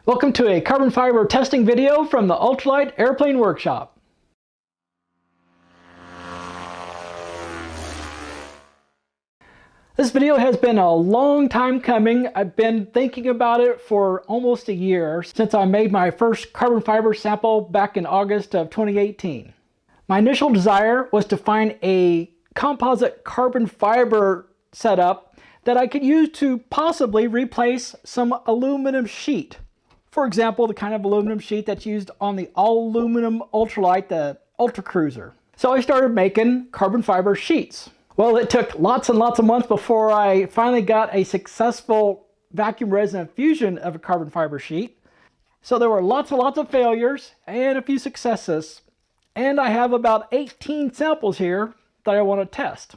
Welcome to a carbon fiber testing video from the Ultralight Airplane Workshop. This video has been a long time coming. I've been thinking about it for almost a year since I made my first carbon fiber sample back in August of 2018. My initial desire was to find a composite carbon fiber setup that I could use to possibly replace some aluminum sheet. For example, the kind of aluminum sheet that's used on the all-aluminum ultralight, the Ultra Cruiser. So I started making carbon fiber sheets. Well, it took lots and lots of months before I finally got a successful vacuum resonant fusion of a carbon fiber sheet. So there were lots and lots of failures and a few successes. And I have about 18 samples here that I want to test.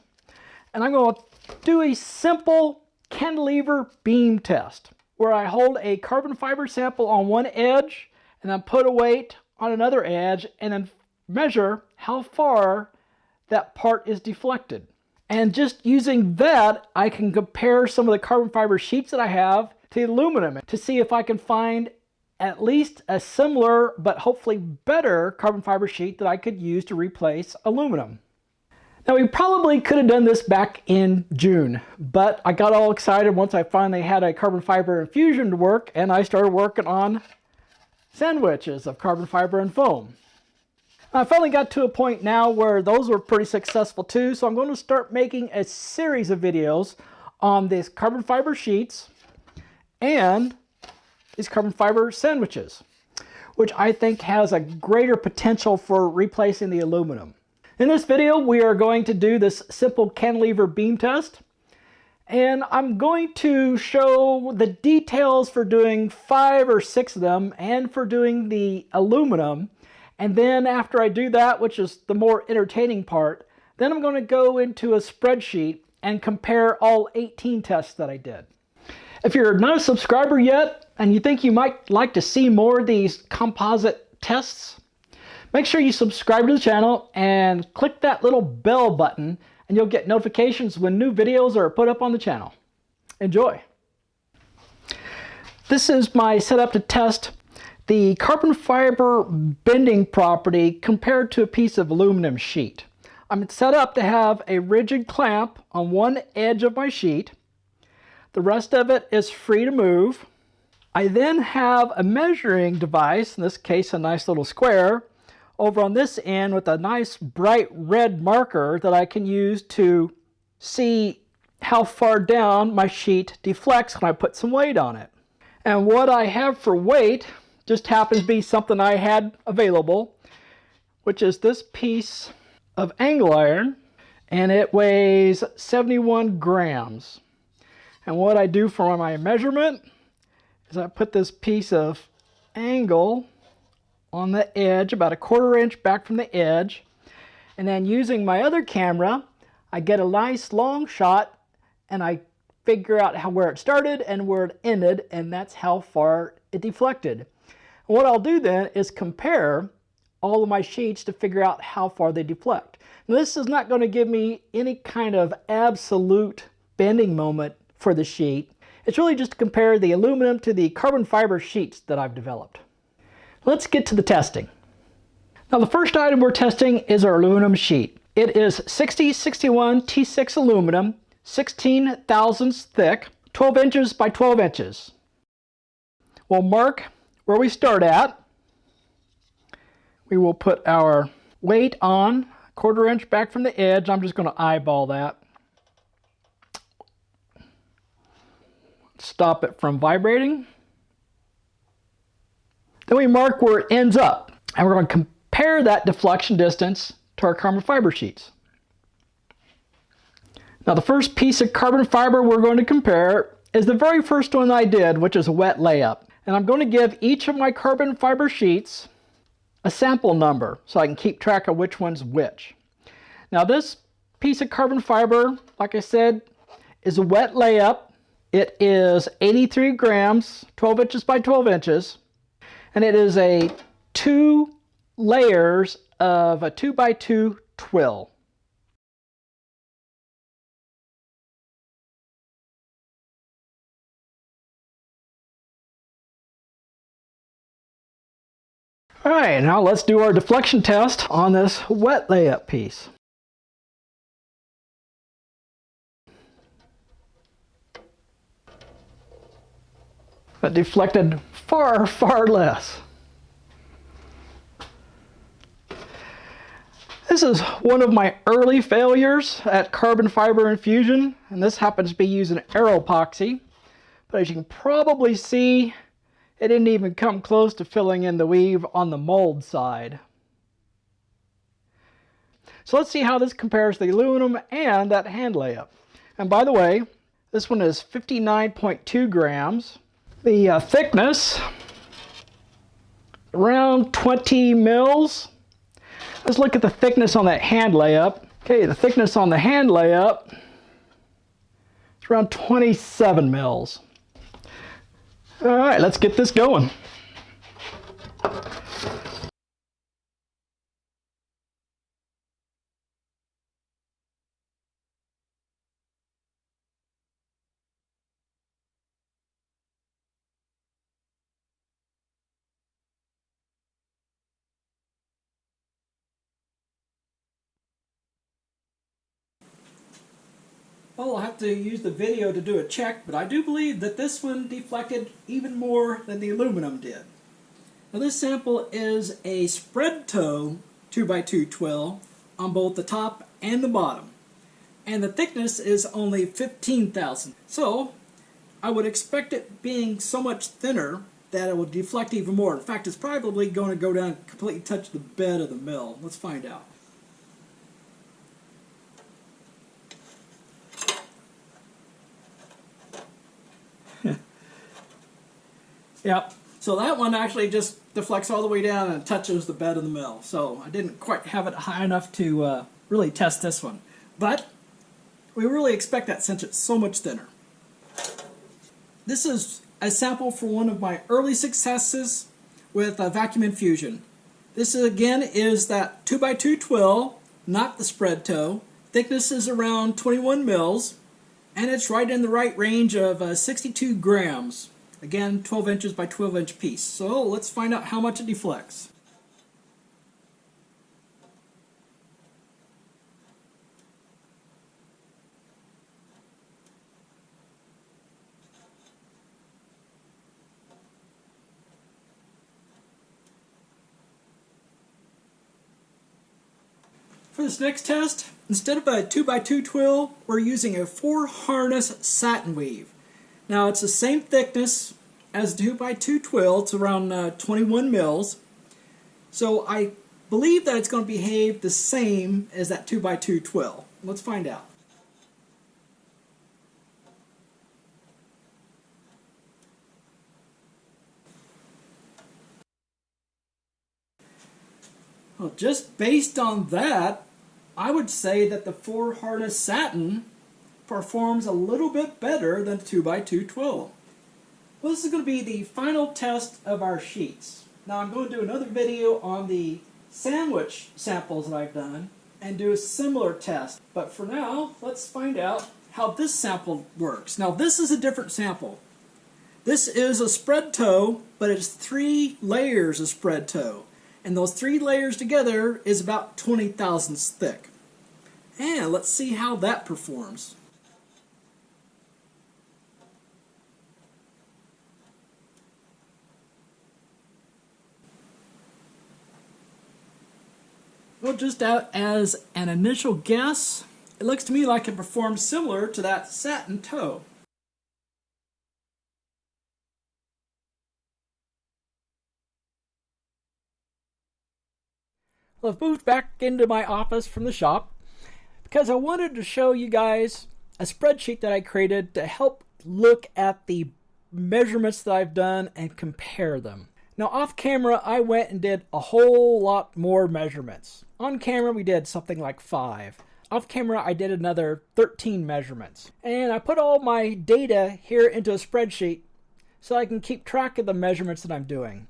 And I'm going to do a simple cantilever beam test where I hold a carbon fiber sample on one edge and then put a weight on another edge and then measure how far that part is deflected. And just using that, I can compare some of the carbon fiber sheets that I have to the aluminum to see if I can find at least a similar but hopefully better carbon fiber sheet that I could use to replace aluminum. Now, we probably could have done this back in June, but I got all excited once I finally had a carbon fiber infusion to work, and I started working on sandwiches of carbon fiber and foam. I finally got to a point now where those were pretty successful too, so I'm going to start making a series of videos on these carbon fiber sheets and these carbon fiber sandwiches, which I think has a greater potential for replacing the aluminum. In this video, we are going to do this simple cantilever beam test, and I'm going to show the details for doing 5 or 6 of them and for doing the aluminum. And then after I do that, which is the more entertaining part, then I'm going to go into a spreadsheet and compare all 18 tests that I did. If you're not a subscriber yet and you think you might like to see more of these composite tests, make sure you subscribe to the channel and click that little bell button and you'll get notifications when new videos are put up on the channel. Enjoy! This is my setup to test the carbon fiber bending property compared to a piece of aluminum sheet. I'm set up to have a rigid clamp on one edge of my sheet. The rest of it is free to move. I then have a measuring device, in this case a nice little square, over on this end with a nice bright red marker that I can use to see how far down my sheet deflects when I put some weight on it. And what I have for weight just happens to be something I had available, which is this piece of angle iron, and it weighs 71 grams. And what I do for my measurement is I put this piece of angle on the edge, about a 1/4 inch back from the edge, and then using my other camera, I get a nice long shot and I figure out where it started and where it ended, and that's how far it deflected. And what I'll do then is compare all of my sheets to figure out how far they deflect. Now, this is not going to give me any kind of absolute bending moment for the sheet. It's really just to compare the aluminum to the carbon fiber sheets that I've developed. Let's get to the testing. Now, the first item we're testing is our aluminum sheet. It is 6061 T6 aluminum, 16 thousandths thick, 12 inches by 12 inches. We'll mark where we start at. We will put our weight on, 1/4 inch back from the edge. I'm just going to eyeball that. Stop it from vibrating. Then we mark where it ends up, and we're going to compare that deflection distance to our carbon fiber sheets. Now, the first piece of carbon fiber we're going to compare is the very first one I did, which is a wet layup. And I'm going to give each of my carbon fiber sheets a sample number so I can keep track of which one's which. Now, this piece of carbon fiber, like I said, is a wet layup. It is 83 grams, 12 inches by 12 inches. And it is a 2 layers of a 2x2 twill. All right, now let's do our deflection test on this wet layup piece. But deflected far, far less. This is one of my early failures at carbon fiber infusion, and this happens to be using aero epoxy. But as you can probably see, it didn't even come close to filling in the weave on the mold side. So let's see how this compares to the aluminum and that hand layup. And by the way, this one is 59.2 grams. The thickness, around 20 mils. Let's look at the thickness on that hand layup. Okay, the thickness on the hand layup is around 27 mils. All right, let's get this going. Well, I'll have to use the video to do a check, but I do believe that this one deflected even more than the aluminum did. Now this sample is a spread toe 2x2 twill on both the top and the bottom. And the thickness is only 15 thousandths. So I would expect it being so much thinner that it will deflect even more. In fact, it's probably going to go down and completely touch the bed of the mill. Let's find out. Yep, so that one actually just deflects all the way down and touches the bed of the mill. So I didn't quite have it high enough to really test this one. But we really expect that since it's so much thinner. This is a sample for one of my early successes with vacuum infusion. This again is that 2x2 twill, not the spread toe. Thickness is around 21 mils, and it's right in the right range of 62 grams. Again, 12 inches by 12 inch piece. So let's find out how much it deflects. For this next test, instead of a 2x2 twill, we're using a 4-harness satin weave. Now it's the same thickness as the 2x2 twill, it's around 21 mils. So I believe that it's going to behave the same as that 2x2 twill. Let's find out. Well, just based on that, I would say that the 4-harness satin performs a little bit better than 2x2 twill. Well, this is going to be the final test of our sheets. Now I'm going to do another video on the sandwich samples that I've done and do a similar test. But for now, let's find out how this sample works. Now this is a different sample. This is a spread toe, but it's 3 layers of spread toe. And those 3 layers together is about 20 thousandths thick. And let's see how that performs. Well, just out as an initial guess, it looks to me like it performs similar to that satin toe. Well, I've moved back into my office from the shop because I wanted to show you guys a spreadsheet that I created to help look at the measurements that I've done and compare them. Now off camera I went and did a whole lot more measurements. On camera we did something like 5. Off camera I did another 13 measurements. And I put all my data here into a spreadsheet so I can keep track of the measurements that I'm doing.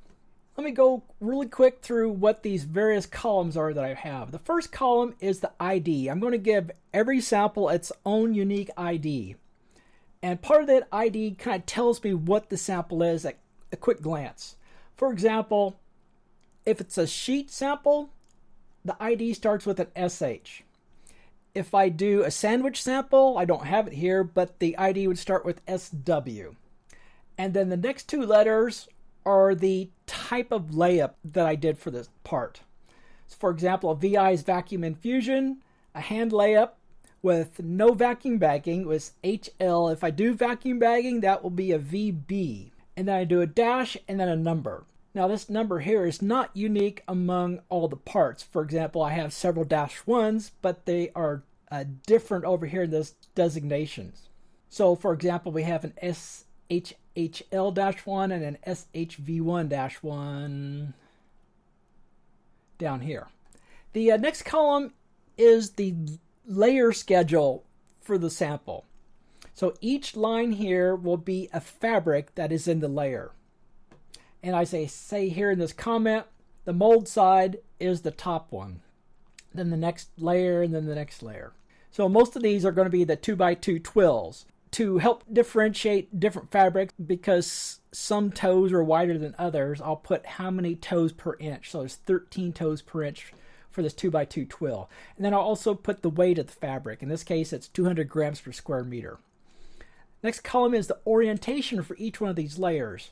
Let me go really quick through what these various columns are that I have. The first column is the ID. I'm going to give every sample its own unique ID. And part of that ID kind of tells me what the sample is at a quick glance. For example, If it's a sheet sample, the ID starts with an SH. If I do a sandwich sample, I don't have it here, but the ID would start with SW. And then the next two letters are the type of layup that I did for this part. So for example, a VI is vacuum infusion, a hand layup with no vacuum bagging was HL. If I do vacuum bagging, that will be a VB. And then I do a dash and then a number. Now this number here is not unique among all the parts. For example, I have several dash ones, but they are different over here in those designations. So for example, we have an SHHL-1 and an SHV1-1 down here. The next column is the layer schedule for the sample. So each line here will be a fabric that is in the layer. And I say here in this comment, the mold side is the top one. Then the next layer and then the next layer. So most of these are going to be the 2x2 twills to help differentiate different fabrics, because some toes are wider than others. I'll put how many toes per inch. So there's 13 toes per inch for this 2x2 twill. And then I'll also put the weight of the fabric. In this case, it's 200 grams per square meter. Next column is the orientation for each one of these layers.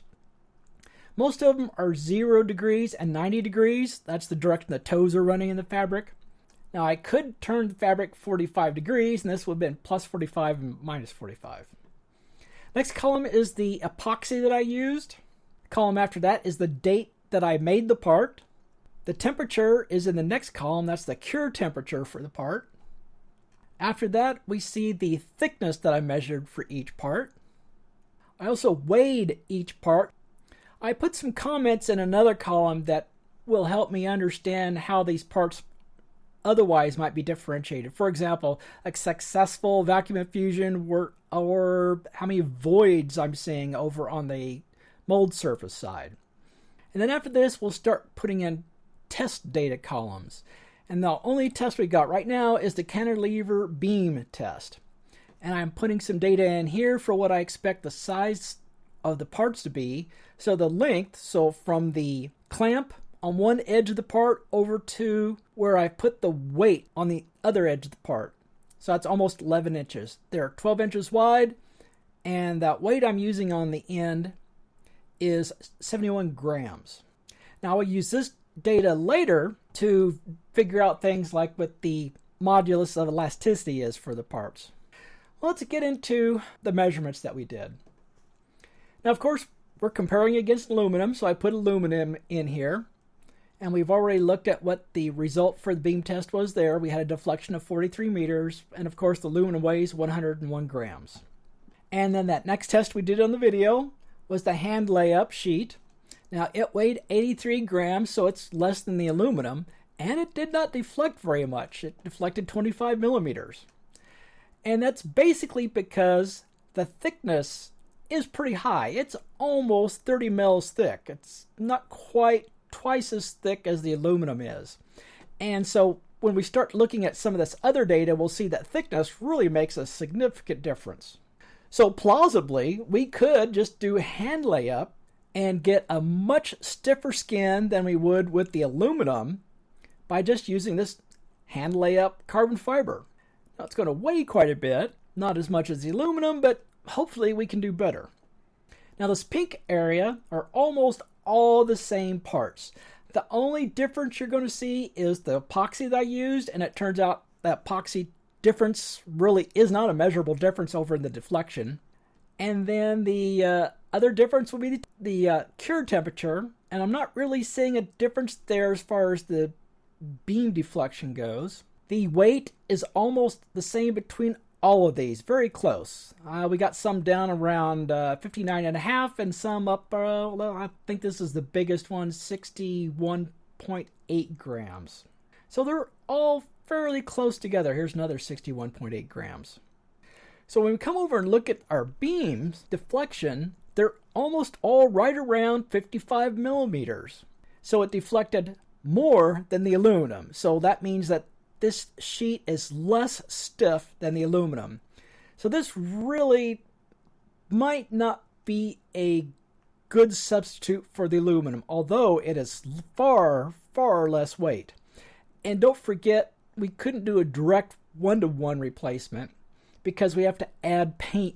Most of them are 0 degrees and 90 degrees. That's the direction the toes are running in the fabric. Now I could turn the fabric 45 degrees, and this would have been plus 45 and minus 45. Next column is the epoxy that I used. The column after that is the date that I made the part. The temperature is in the next column. That's the cure temperature for the part. After that, we see the thickness that I measured for each part. I also weighed each part. I put some comments in another column that will help me understand how these parts otherwise might be differentiated. For example, a successful vacuum infusion or how many voids I'm seeing over on the mold surface side. And then after this, we'll start putting in test data columns. And the only test we got right now is the cantilever beam test. And I'm putting some data in here for what I expect the size of the parts to be. So the length, so from the clamp on one edge of the part over to where I put the weight on the other edge of the part. So that's almost 11 inches. They're 12 inches wide, and that weight I'm using on the end is 71 grams. Now I'll use this data later to figure out things like what the modulus of elasticity is for the parts. Well, let's get into the measurements that we did. Now, of course, we're comparing against aluminum, so I put aluminum in here. And we've already looked at what the result for the beam test was there. We had a deflection of 43 meters, and of course the aluminum weighs 101 grams. And then that next test we did on the video was the hand layup sheet. Now it weighed 83 grams, so it's less than the aluminum, and it did not deflect very much. It deflected 25 millimeters. And that's basically because the thickness is pretty high. It's almost 30 mils thick. It's not quite twice as thick as the aluminum is. And so when we start looking at some of this other data, we'll see that thickness really makes a significant difference. So plausibly, we could just do hand layup and get a much stiffer skin than we would with the aluminum by just using this hand layup carbon fiber. Now it's going to weigh quite a bit, not as much as the aluminum, but hopefully we can do better. Now this pink area are almost all the same parts. The only difference you're going to see is the epoxy that I used, and it turns out that epoxy difference really is not a measurable difference over in the deflection. And then the other difference will be the cure temperature, and I'm not really seeing a difference there as far as the beam deflection goes. The weight is almost the same between all of these, very close. We got some down around 59.5 and some up, I think this is the biggest one, 61.8 grams. So they're all fairly close together. Here's another 61.8 grams. So when we come over and look at our beams, deflection, they're almost all right around 55 millimeters. So it deflected more than the aluminum. So that means that this sheet is less stiff than the aluminum. So this really might not be a good substitute for the aluminum, although it is far, far less weight. And don't forget, we couldn't do a direct one-to-one replacement because we have to add paint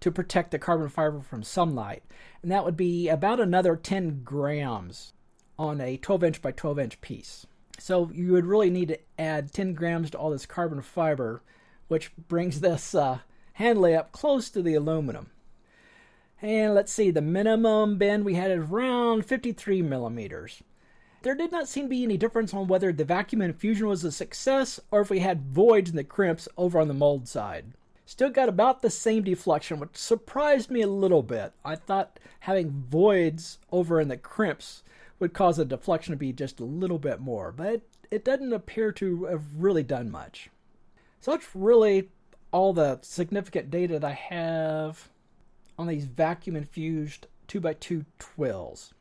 to protect the carbon fiber from sunlight. And that would be about another 10 grams on a 12-inch by 12-inch piece. So you would really need to add 10 grams to all this carbon fiber, which brings this hand layup close to the aluminum. And let's see, the minimum bend we had is around 53 millimeters. There did not seem to be any difference on whether the vacuum infusion was a success or if we had voids in the crimps over on the mold side. Still got about the same deflection, which surprised me a little bit. I thought having voids over in the crimps would cause the deflection to be just a little bit more, but it doesn't appear to have really done much. So that's really all the significant data that I have on these vacuum infused 2x2 twills.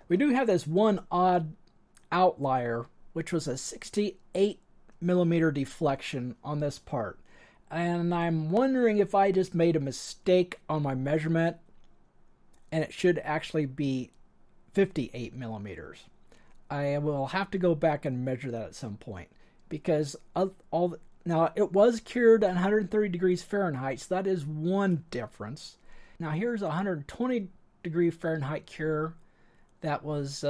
We do have this one odd outlier, which was a 68 millimeter deflection on this part. And I'm wondering if I just made a mistake on my measurement and it should actually be 58 millimeters. I will have to go back and measure that at some point because now it was cured at 130 degrees Fahrenheit, so that is one difference. Now here's a 120 degree Fahrenheit cure that was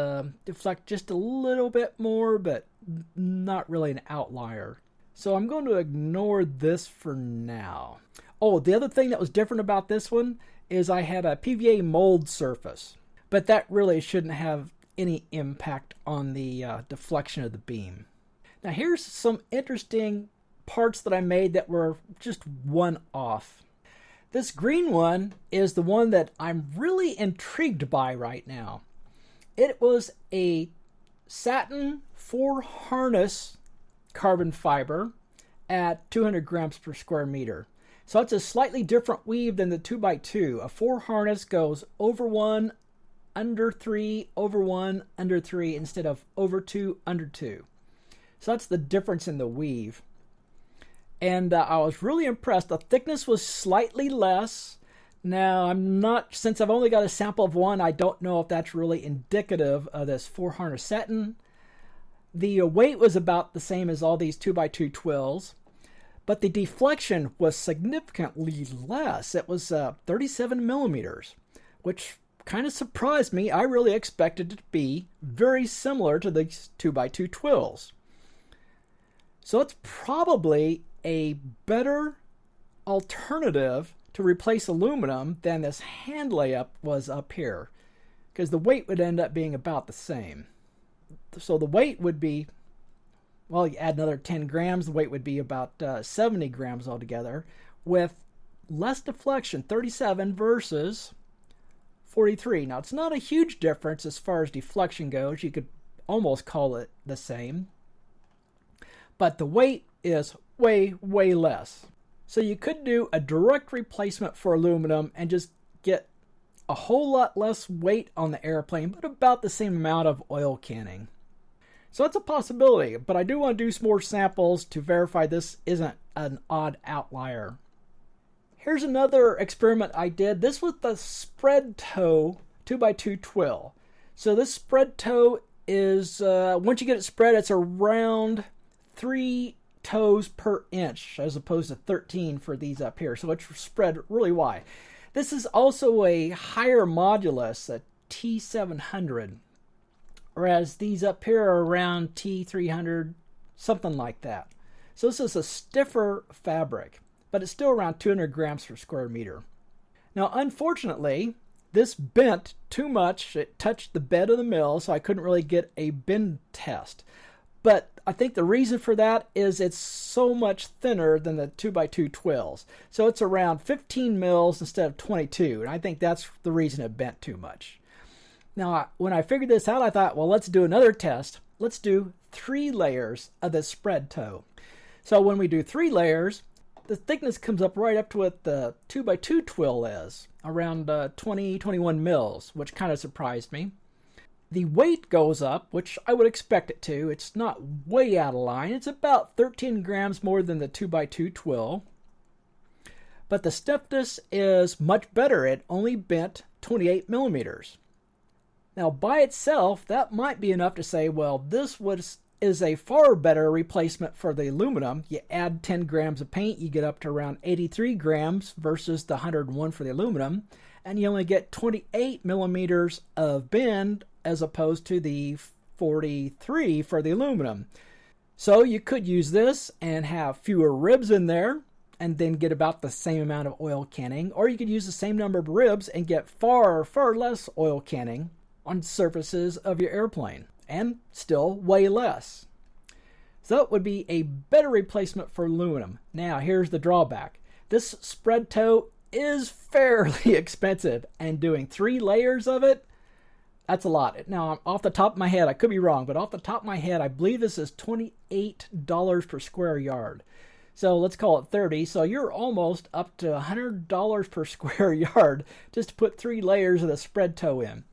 deflect just a little bit more, but not really an outlier. So I'm going to ignore this for now. Oh, the other thing that was different about this one is I had a PVA mold surface, but that really shouldn't have any impact on the deflection of the beam. Now here's some interesting parts that I made that were just one off. This green one is the one that I'm really intrigued by right now. It was a Satin 4-harness carbon fiber at 200 grams per square meter. So it's a slightly different weave than the 2x2. A 4-harness goes over 1, under 3, over 1, under 3, instead of over 2, under 2. So that's the difference in the weave. And I was really impressed. The thickness was slightly less. Now, since I've only got a sample of one, I don't know if that's really indicative of this 4-harness Satin. The weight was about the same as all these 2x2 twills, but the deflection was significantly less. It was 37 millimeters, which kind of surprised me. I really expected it to be very similar to these 2x2 twills. So it's probably a better alternative to replace aluminum than this hand layup was up here, because the weight would end up being about the same. So the weight would be, well, you add another 10 grams, the weight would be about 70 grams altogether, with less deflection, 37 versus 43. Now, it's not a huge difference as far as deflection goes. You could almost call it the same. But the weight is way, way less. So you could do a direct replacement for aluminum and just get a whole lot less weight on the airplane, but about the same amount of oil canning. So that's a possibility, but I do want to do some more samples to verify this isn't an odd outlier. Here's another experiment I did. This was the spread toe 2x2 twill. So this spread toe is, once you get it spread, it's around 3 toes per inch as opposed to 13 for these up here. So it's spread really wide. This is also a higher modulus, a T700, whereas these up here are around T300, something like that. So this is a stiffer fabric, but it's still around 200 grams per square meter. Now, unfortunately, this bent too much. It touched the bed of the mill, so I couldn't really get a bend test. But I think the reason for that is it's so much thinner than the 2x2 twills. So it's around 15 mils instead of 22. And I think that's the reason it bent too much. Now, when I figured this out, I thought, well, let's do another test. Let's do 3 layers of this spread toe. So when we do 3 layers, the thickness comes up right up to what the 2x2 twill is, around 21 mils, which kind of surprised me. The weight goes up, which I would expect it to. It's not way out of line. It's about 13 grams more than the 2x2 twill. But the stiffness is much better. It only bent 28 millimeters. Now by itself, that might be enough to say, well, is a far better replacement for the aluminum. You add 10 grams of paint, you get up to around 83 grams versus the 101 for the aluminum, and you only get 28 millimeters of bend as opposed to the 43 for the aluminum. So you could use this and have fewer ribs in there and then get about the same amount of oil canning, or you could use the same number of ribs and get far less oil canning on surfaces of your airplane, and still way less. So it would be a better replacement for aluminum. Now here's the drawback. This spread toe is fairly expensive, and doing 3 layers of it, that's a lot. Now off the top of my head, I could be wrong, but off the top of my head, I believe this is $28 per square yard. So let's call it 30. So you're almost up to $100 per square yard just to put 3 layers of the spread toe in.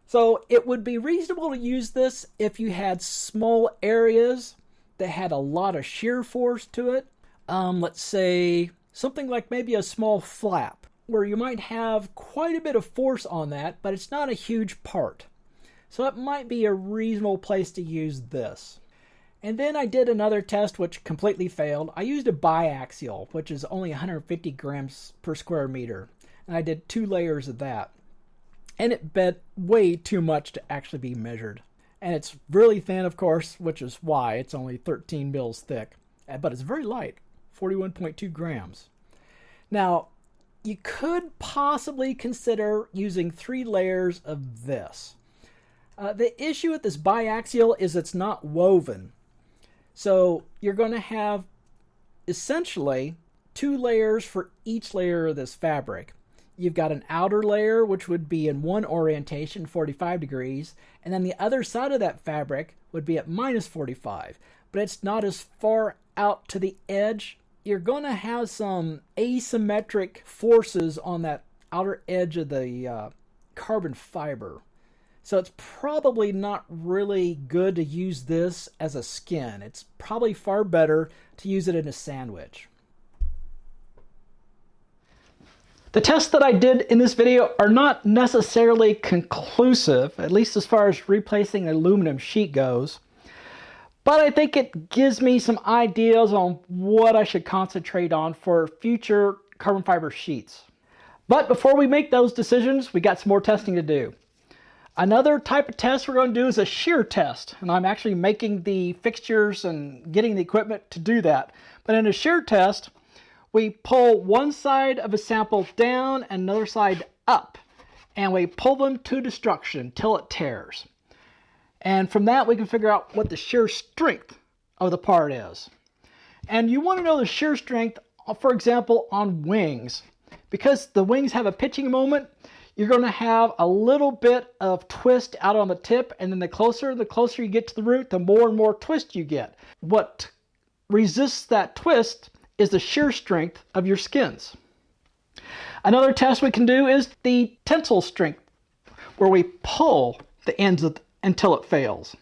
So it would be reasonable to use this if you had small areas that had a lot of shear force to it. Let's say something like maybe a small flap where you might have quite a bit of force on that, but it's not a huge part. So it might be a reasonable place to use this. And then I did another test which completely failed. I used a biaxial, which is only 150 grams per square meter. And I did 2 layers of that. And it bet way too much to actually be measured. And it's really thin, of course, which is why it's only 13 mils thick. But it's very light, 41.2 grams. Now, you could possibly consider using 3 layers of this. The issue with this biaxial is it's not woven. So you're going to have essentially 2 layers for each layer of this fabric. You've got an outer layer, which would be in one orientation, 45 degrees, and then the other side of that fabric would be at minus 45, but it's not as far out to the edge. You're going to have some asymmetric forces on that outer edge of the carbon fiber. So it's probably not really good to use this as a skin. It's probably far better to use it in a sandwich. The tests that I did in this video are not necessarily conclusive, at least as far as replacing an aluminum sheet goes, but I think it gives me some ideas on what I should concentrate on for future carbon fiber sheets. But before we make those decisions, we got some more testing to do. Another type of test we're going to do is a shear test, and I'm actually making the fixtures and getting the equipment to do that. But in a shear test, we pull one side of a sample down and another side up, and we pull them to destruction until it tears. And from that, we can figure out what the shear strength of the part is. And you want to know the shear strength, for example, on wings. Because the wings have a pitching moment, you're going to have a little bit of twist out on the tip, and then the closer you get to the root, the more and more twist you get. What resists that twist is the shear strength of your skins. Another test we can do is the tensile strength, where we pull the ends until it fails.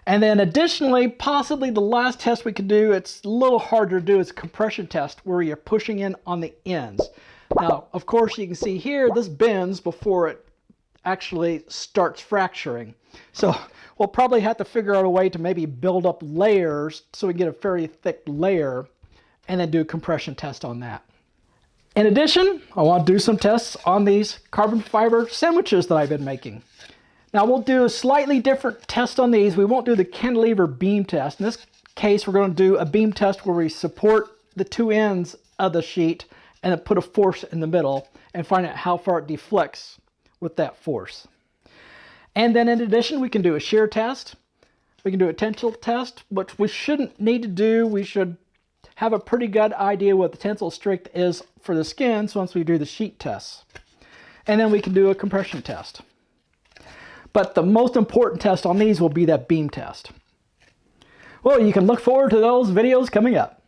And then additionally, possibly the last test we can do, it's a little harder to do, is a compression test, where you're pushing in on the ends. Now, of course, you can see here, this bends before it actually starts fracturing. So we'll probably have to figure out a way to maybe build up layers so we can get a fairly thick layer, and then do a compression test on that. In addition, I want to do some tests on these carbon fiber sandwiches that I've been making. Now we'll do a slightly different test on these. We won't do the cantilever beam test. In this case, we're going to do a beam test where we support the 2 ends of the sheet and then put a force in the middle and find out how far it deflects with that force. And then in addition, we can do a shear test. We can do a tensile test, which we shouldn't need to do. We should have a pretty good idea what the tensile strength is for the skins once we do the sheet tests. And then we can do a compression test. But the most important test on these will be that beam test. Well, you can look forward to those videos coming up.